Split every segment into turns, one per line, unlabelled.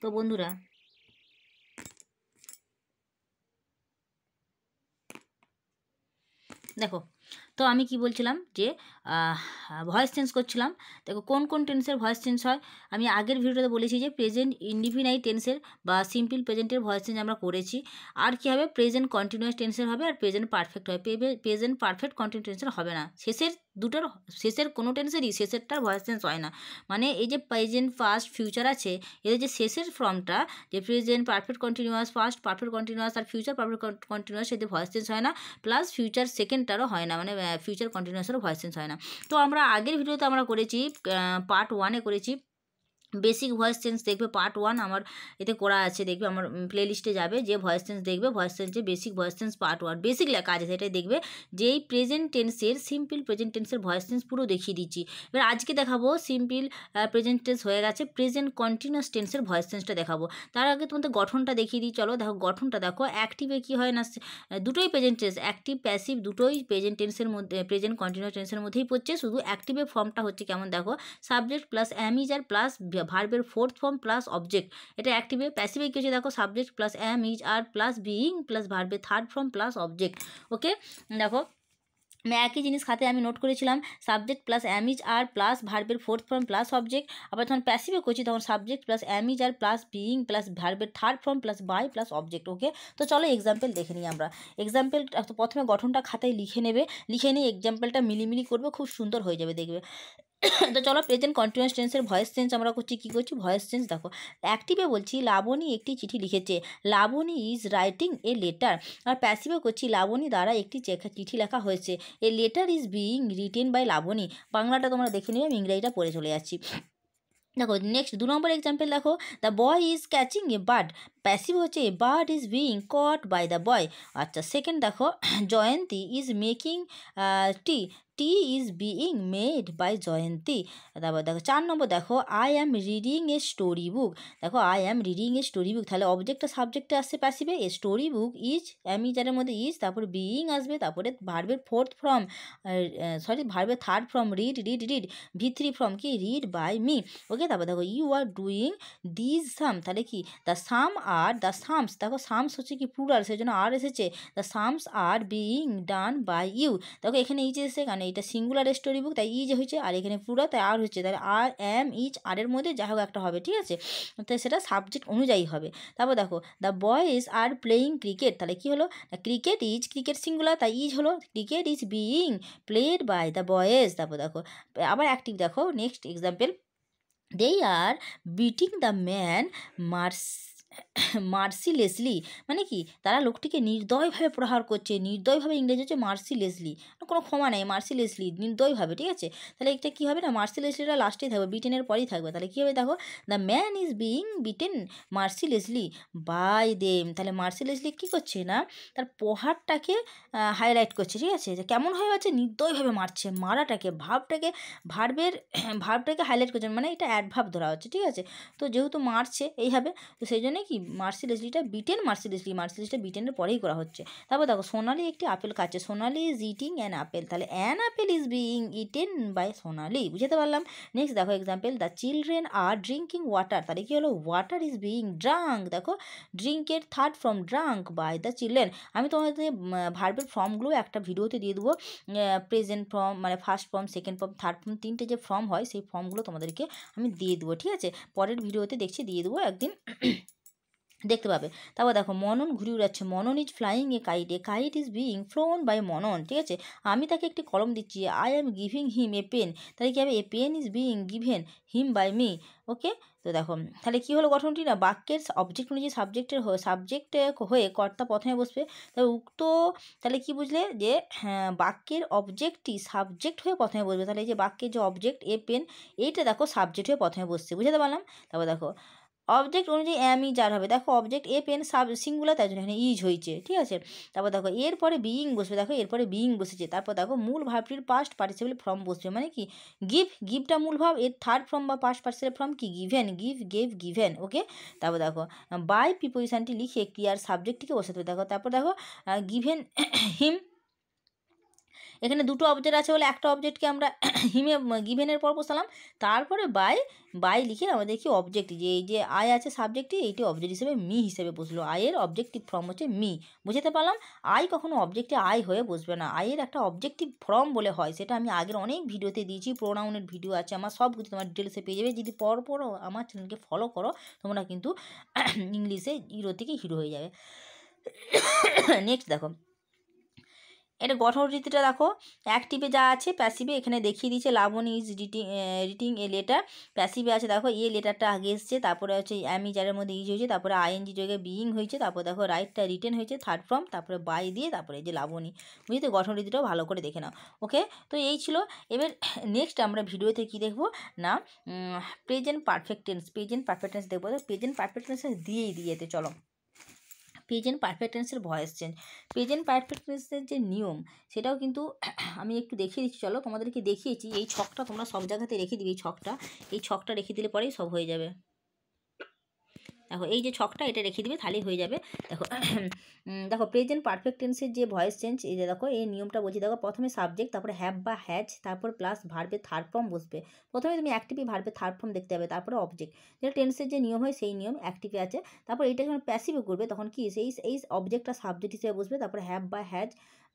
তো বন্ধুরা দেখো, তো আমি কি বলছিলাম যে ভয়েস চেঞ্জ করছিলাম। দেখো কোন কোন টেন্সের ভয়েস চেঞ্জ হয়। আমি আগের ভিডিওতে বলেছি যে প্রেজেন্ট ইনডিফিনাইট টেন্সের বা সিম্পল প্রেজেন্টের ভয়েস চেঞ্জ আমরা করেছি। আর কী হবে, প্রেজেন্ট কন্টিনিউয়াস টেন্সের হবে আর প্রেজেন্ট পারফেক্ট হয়। প্রেজেন্ট পারফেক্ট কন্টিনিউয়াস টেন্সের হবে না। শেষের কোনো টেন্সেরই শেষেরটার ভয়েস চেঞ্জ হয় না। মানে এই যে প্রেজেন্ট পাস্ট ফিউচার আছে, এদের যে শেষের ফর্মটা, যে present perfect continuous, past perfect continuous আর ফিউচার পারফেক্ট কন্টিনিউয়াস, এদের ভয়েস চেঞ্জ হয় না। প্লাস ফিউচার সেকেন্ডটারও হয় না, মানে ফিউচার কন্টিনিউয়াসেরও ভয়েস চেঞ্জ হয় না। তো আমরা আগের ভিডিওতে আমরা করেছি, পার্ট 1-এ করেছি বেসিক ভয়েস চেঞ্জ। দেখবে পার্ট 1 আমার এতে করা আছে, দেখবে আমার প্লে লিস্টে যাবে, যে ভয়েস চেঞ্জ দেখবে, ভয়েস চেঞ্জে basic voice change part 1 basic লেখা আছে, সেটাই দেখবে যে এই প্রেজেন্ট টেন্সের সিম্পল প্রেজেন্ট টেন্সের ভয়েস চেঞ্জ পুরো দেখিয়ে দিচ্ছি। এবার আজকে দেখাবো সিম্পল প্রেজেন্ট টেন্স হয়ে গেছে, প্রেজেন্ট কন্টিনিউয়াস টেন্সের ভয়েস চেঞ্জটা দেখাবো। তার আগে তোমাদের গঠনটা দেখিয়ে দিই, চলো দেখো গঠনটা দেখো। অ্যাক্টিভে কী হয় না, দুটোই প্রেজেন্ট টেন্স, অ্যাক্টিভ প্যাসিভ দুটোই প্রেজেন্ট টেন্সের মধ্যে, প্রেজেন্ট কন্টিনিউয়াস টেন্সের মধ্যেই পড়ছে। শুধু অ্যাক্টিভের ফর্মটা হচ্ছে কেমন দেখো, subject plus am is are plus ভার্বের ফোর্থ ফর্ম প্লাস অবজেক্ট। এটা অ্যাক্টিভে। প্যাসিভে কী হচ্ছে দেখো, subject plus am is are plus being plus ভার্বের third form plus object. Okay, দেখো আমি একই জিনিস খাতে আমি নোট করেছিলাম, subject plus am is are plus ভার্বের ফোর্থ ফর্ম প্লাস অবজেক্ট। আবার যখন প্যাসিভে করছি তখন subject plus am is are plus being plus ভার্বের third form plus by plus object. Okay, তো চলো এক্সাম্পল দেখে নিই আমরা। এক্সাম্পল তো প্রথমে গঠনটা খাতায় লিখে নেবে, লিখে নিয়ে এক্সাম্পলটা মিলিমিলি করবে, খুব সুন্দর হয়ে যাবে দেখবে। তো চলো প্রেজেন্ট কন্টিনিউয়াস টেন্সের ভয়েস চেঞ্জ আমরা করছি, কী করছি ভয়েস চেঞ্জ দেখো। অ্যাক্টিভে বলছি লাবণী একটি চিঠি লিখেছে, Labani is writing a letter. আর প্যাসিভে করছি লাবণী দ্বারা একটি চিঠি লেখা হয়েছে, a letter is being written by Labani. বাংলাটা তোমরা দেখে নেবে, আমি ইংরেজিটা পড়ে চলে যাচ্ছি। দেখো নেক্সট 2 নম্বর এক্সাম্পল দেখো, the boy is catching a bird. Passive হচ্ছে a bird is being caught by the boy. আচ্ছা সেকেন্ড দেখো, Jayanti is making tea, tea is being made by Jayanti. তারপর দেখো 4 নম্বর দেখো, I am reading a story book. দেখো I am reading a story book, তাহলে অবজেক্টটা সাবজেক্টে আসছে প্যাসিভে, এ স্টোরি বুক ইজ অ্যামিজারের মধ্যে ইজ, তারপরে বিইং আসবে, তারপরে ভার্বের ফোর্থ ফর্ম ভার্বের third form read, V3 form কি রিড বাই মি। ওকে, তারপর দেখো ইউ আর ডুইং দিস সাম, তাহলে কি the some are the sums, দেখো সামস হচ্ছে কি প্লুরাল, সেই জন্য আর এসেছে, the sums are being done by you. দেখো এখানে ইজ এসেছে কারণ এটা সিঙ্গুলার স্টোরি বুক, তাই ইজ হয়েছে, আর এখানে প্লুরাল তাই আর হচ্ছে, তাহলে আর অ্যাম ইজ আরের মধ্যে যাই হোক একটা হবে, ঠিক আছে, তাই সেটা সাবজেক্ট অনুযায়ী হবে। তারপর দেখো the boys are playing cricket, তাহলে কি হলো, ক্রিকেট ইজ, ক্রিকেট সিঙ্গুলার তাই ইজ হলো, cricket is being played by the boys. তারপর দেখো আবার অ্যাক্টিভ দেখো next example, they are beating the man mercilessly, মানে কি তারা লোকটিকে নির্দয়ভাবে প্রহার করছে, নির্দয়ভাবে ইংরেজি হচ্ছে মার্সিলেসলি, কোনো ক্ষমা নেই, মার্সিলেসলি নির্দয়ভাবে, ঠিক আছে। তাহলে এটা কী হবে না, মার্সিলেসলিটা লাস্টেই থাকবে, বিটেনের পরেই থাকবে, তাহলে কী হবে দেখো, the man is being beaten mercilessly by them. তাহলে মার্সিলেসলি কী করছে না, তার প্রহারটাকে হাইলাইট করছে, ঠিক আছে, যে কেমন হয়ে যাচ্ছে, নির্দয়ভাবে মারছে, মারাটাকে ভার্বটাকে হাইলাইট করছে, মানে এটা অ্যাডভার্ব ধরা হচ্ছে, ঠিক আছে। তো যেহেতু মারছে এইভাবে, তো সেই জন্য কি মার্সিলেসলিটা বিটেন, মার্সিলেসলিটা বিটেনের পরেই করা হচ্ছে। তারপর দেখো সোনালি একটি আপেল খাচ্ছে, Sonali is eating an apple, তাহলে an apple is being eaten by Sonali, বুঝতে পারলাম। নেক্সট দেখো example, the children are drinking water, তাহলে কি হলো, ওয়াটার ইজ বিইং ড্রাঙ্ক, দেখো ড্রিঙ্কের third form drunk by the children. আমি তোমাদের ভার্বের ফর্মগুলো একটা ভিডিওতে দিয়ে দেবো, প্রেজেন্ট ফর্ম মানে first form, second form, third form, 3টে যে ফর্ম হয় সেই ফর্মগুলো তোমাদেরকে আমি দিয়ে দেবো, ঠিক আছে, পরের ভিডিওতে দেখছি দিয়ে দেবো একদিন দেখতে পাবে। তারপর দেখো মনন ঘুরে উড়াচ্ছে, Manan is flying a kite is being flown by Manan, ঠিক আছে, আমি তাকে একটি কলম দিচ্ছি, I am giving him a pen, তাহলে কী হবে, a pen is being given him by me. Okay, তো দেখো তাহলে কী হলো গঠনটি না, বাক্যের অবজেক্ট অনুযায়ী সাবজেক্টে হয়ে কর্তা প্রথমে বসবে, তবে তাহলে কি বুঝলে যে হ্যাঁ বাক্যের অবজেক্টটি সাবজেক্ট হয়ে প্রথমে বসবে, তাহলে এই যে বাক্যের যে অবজেক্ট এ পেন, এইটা দেখো সাবজেক্ট হয়ে প্রথমে বসছে, বুঝতে পারলাম। তারপর দেখো অবজেক্ট অনুযায়ী অ্যাম ইজ আর হবে, দেখো অবজেক্ট এ পেন সিঙ্গুলার, তাই জন্য এখানে ইজ হয়েছে, ঠিক আছে। তারপর দেখো এরপরে বিইং বসবে, দেখো এরপরে বিইং বসেছে, তারপর দেখো মূল ভার্বটির পাস্ট পার্টিসিপেল ফর্ম বসবে, মানে কি গিভটা মূল ভাব, এর থার্ড ফর্ম বা পাস্ট পার্টিসিপেল ফর্ম কি গিভেন, গেভ গিভেন। ওকে, তারপর দেখো বাই প্রিপোজিশনটি লিখে ক্রিয়ার সাবজেক্টটিকে বসাতে হবে, দেখো তারপর দেখো গিভেন হিম এখানে দুটো অবজেক্ট আছে বলে একটা অবজেক্টকে আমরা হিমে গিভেনের পর বসালাম, তারপরে বাই লিখে আমাদের কি অবজেক্ট, যে এই যে আই আছে সাবজেক্টে, এইটি অবজেক্ট হিসেবে মি হিসেবে বসলো। আয়ের অবজেক্টিভ ফর্ম হচ্ছে মি, বুঝতে পারলাম। আই কখনো অবজেক্টে আই হয়ে বসবে না, আয়ের একটা অবজেক্টিভ ফর্ম বলে হয়, সেটা আমি আগের অনেক ভিডিওতে দিয়েছি, প্রোনাউনের ভিডিও আছে আমার, সব কিছু তোমার ডিটেলসে পেয়ে যাবে। যদি পরপর আমার চ্যানেলকে ফলো করো তোমরা কিন্তু ইংলিশে হিরো থেকে হিরো হয়ে যাবে। নেক্সট দেখো, এটা গঠন রীতিটা দেখো, অ্যাক্টিভে যা আছে প্যাসিভে এখানে দেখিয়ে দিয়েছে। Labani is writing a letter, প্যাসিভে আছে দেখো এ লেটারটা আগে এসছে, তারপরে হচ্ছে অ্যামি যারের মধ্যে ইজ হয়েছে, তারপরে আইএনজি জায়গায় বিইং হয়েছে, তারপর দেখো রাইটটা রিটেন হয়েছে থার্ড ফর্ম, তারপরে বাই দিয়ে তারপরে এই যে লাবণী, বুঝতে গঠন রীতিটাও ভালো করে দেখে নাও। ওকে, তো এই ছিল। এবার নেক্সট আমরা ভিডিওতে কি দেখবো না, present perfect tense, present perfect tense দেখবো। প্রেজেন্ট পারফেক্ট টেন্স দিয়েতে চলো, প্রেজেন্ট পারফেক্ট টেন্সের ভয়েস চেঞ্জ, প্রেজেন্ট পারফেক্ট টেন্সের যে নিয়ম সেটাও কিন্তু আমি একটু দেখিয়ে দিচ্ছি। চলো, তোমাদেরকে দেখিয়েছি, এই ছকটা তোমরা সব জায়গাতে রেখে দিবে, এই ছকটা রেখে দিলে পরেই সব হয়ে যাবে। দেখো এই যে ছকটা এটা রেখে দিবে তাহলেই হয়ে যাবে। দেখো দেখো প্রেজেন্ট পারফেক্ট টেন্সের যে ভয়েস চেঞ্জ, এই যে দেখো এই নিয়মটা বলছি। দেখো প্রথমে সাবজেক্ট, তারপরে হ্যাভ বা হ্যাজ, তারপর প্লাস ভার্বের থার্ড ফর্ম বসবে। প্রথমে তুমি অ্যাক্টিভে ভার্বের থার্ড ফর্ম দেখতে হবে, তারপরে অবজেক্ট, যেটা টেন্সের যে নিয়ম হয় সেই নিয়ম অ্যাক্টিভে আছে। তারপর এটা যখন প্যাসিভে করবে তখন কি এই অবজেক্টটা সাবজেক্ট হিসেবে বসবে, তারপরে হ্যাভ বা হ্যাজ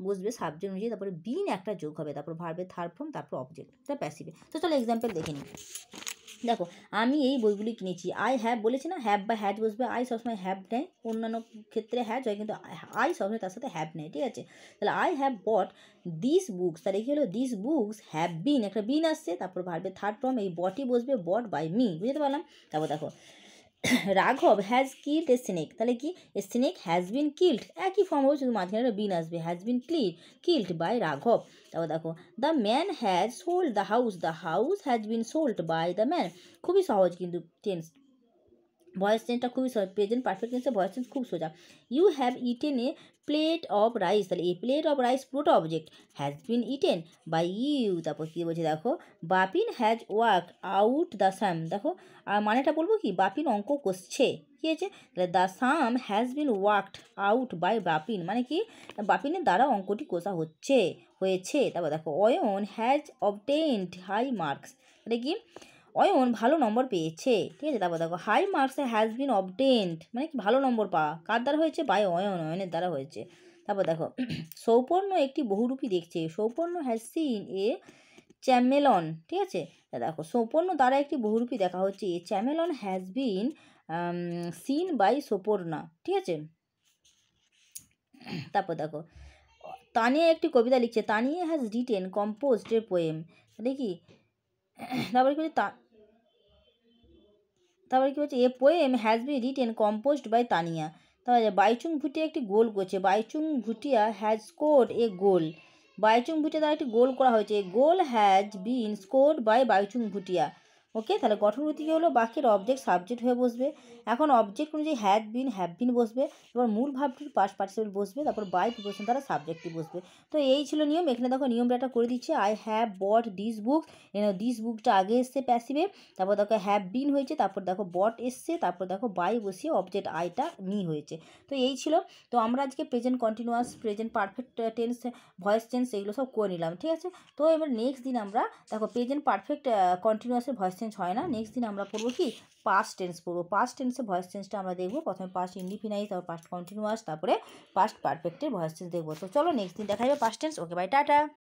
বসবে সাবজেক্ট অনুযায়ী, তারপরে বিন একটা যোগ হবে, তারপর ভার্বের থার্ড ফর্ম, তারপর অবজেক্ট, এটা প্যাসিভে। তো চলো এক্সাম্পল দেখে নিই। দেখো আমি এই বইগুলি কিনেছি, আই হ্যাভ বলেছি না, হ্যাভ বা হ্যাজ বসবে। আই সবসময় হ্যাভ নেয়, অন্যান্য ক্ষেত্রে হ্যাজ হয়, কিন্তু আই সবসময় তার সাথে হ্যাভ নেয়, ঠিক আছে। তাহলে I have bought this books, তাহলে কি হলো দিস বুকস হ্যাভ বিন, একটা বিন আসছে, তারপর ভার্বের থার্ড ফর্ম এই বটই বসবে, বট বাই মি, বুঝতে পারলাম। তারপর দেখো রাঘব হ্যাজ কিল্ড এ স্নেক, তাহলে কি স্নেক হ্যাজ বিন কিল্ড, একই ফর্ম হবে, শুধু মাঝখানে বিন আসবে, হ্যাজ বিন কিল্ড বাই রাঘব। তারপর দেখো the man has sold the house has been sold by the man. খুবই সহজ কিন্তু টেন্স, ভয়েস চেঞ্জটা খুবই সহজ, প্রেজেন্ট পারফেক্ট টেন্সে ভয়েস চেঞ্জ খুব সোজা। You have eaten a plate of rice, তাহলে এই প্লেট অফ রাইস পুরোটা object, has been eaten by you. তারপর কী বলছে দেখো, Bapin has work out the sum, দেখো আর মানেটা বলবো কি, বাপিন অঙ্ক কষছে, কী হয়েছে, তাহলে the sum has been worked out by Bapin, মানে কি বাপিনের দ্বারা অঙ্কটি কষা হয়েছে। তারপর দেখো Ayan has obtained high marks, মানে কি অয়ন ভালো নম্বর পেয়েছে, ঠিক আছে। তারপর দেখো high marks has been obtained, মানে কি ভালো নম্বর পাওয়া কার দ্বারা হয়েছে, বাই অয়নের দ্বারা হয়েছে। তারপর দেখো সৌপর্ণ একটি বহুরূপী দেখছে, সৌপর্ণ হ্যাজ সিন এ চ্যামেলন, ঠিক আছে। দেখো সৌপর্ণ দ্বারা একটি বহুরূপী দেখা হচ্ছে, a chameleon has been seen by Souparna, ঠিক আছে। তারপর দেখো তানিয়া একটি কবিতা লিখছে, Tania has written composed a poem, মানে কি তারপরে কি a poem has be written composed by Tania. তাহলে বাইচুং ভুটিয়া একটি গোল করছে, Baichung Bhutia has scored a goal, Baichung Bhutia দ্বারা একটি গোল করা হয়েছে, goal has been scored by Baichung Bhutia. Okay, তাহলে গঠনগতি কী হলো, বাক্যের অবজেক্ট সাবজেক্ট হয়ে বসবে। এখন অবজেক্ট অনুযায়ী হ্যাভ বিন বসবে, এবার মূল ভাবটির পাস্ট পার্টিসিপেল বসবে, তারপর বাই প্রিপোজিশন দ্বারা সাবজেক্টটি বসবে। তো এই ছিল নিয়ম। এখানে দেখো নিয়মটা একটা করে দিচ্ছে, I have bought this books, this বুকটা আগে এসছে প্যাসিভে, তারপর দেখো হ্যাভ বিন হয়েছে, তারপর দেখো বট এসছে, তারপর দেখো বাই বসিয়ে অবজেক্ট আইটা মি হয়েছে। তো এই ছিল। তো আমরা আজকে present continuous, present perfect tense, voice change এগুলো সব করে নিলাম, ঠিক আছে। তো এবার নেক্সট দিন আমরা দেখো প্রেজেন্ট পারফেক্ট কন্টিনিউয়াসের ভয়েস চেঞ্জ হয় না, নেক্সট দিন আমরা পড়বো কি পাস্ট টেন্স পড়বো। পাস্ট টেন্সের ভয়েস চেঞ্জটা আমরা দেখবো, প্রথমে পাস্ট ইনডিফিনাইট, তারপর পাস্ট কন্টিনিউয়াস, তারপরে পাস্ট পারফেক্টের ভয়েস চেঞ্জ দেখবো। তো চলো নেক্সট দিন দেখা যাবে past tense. Okay bye, tata.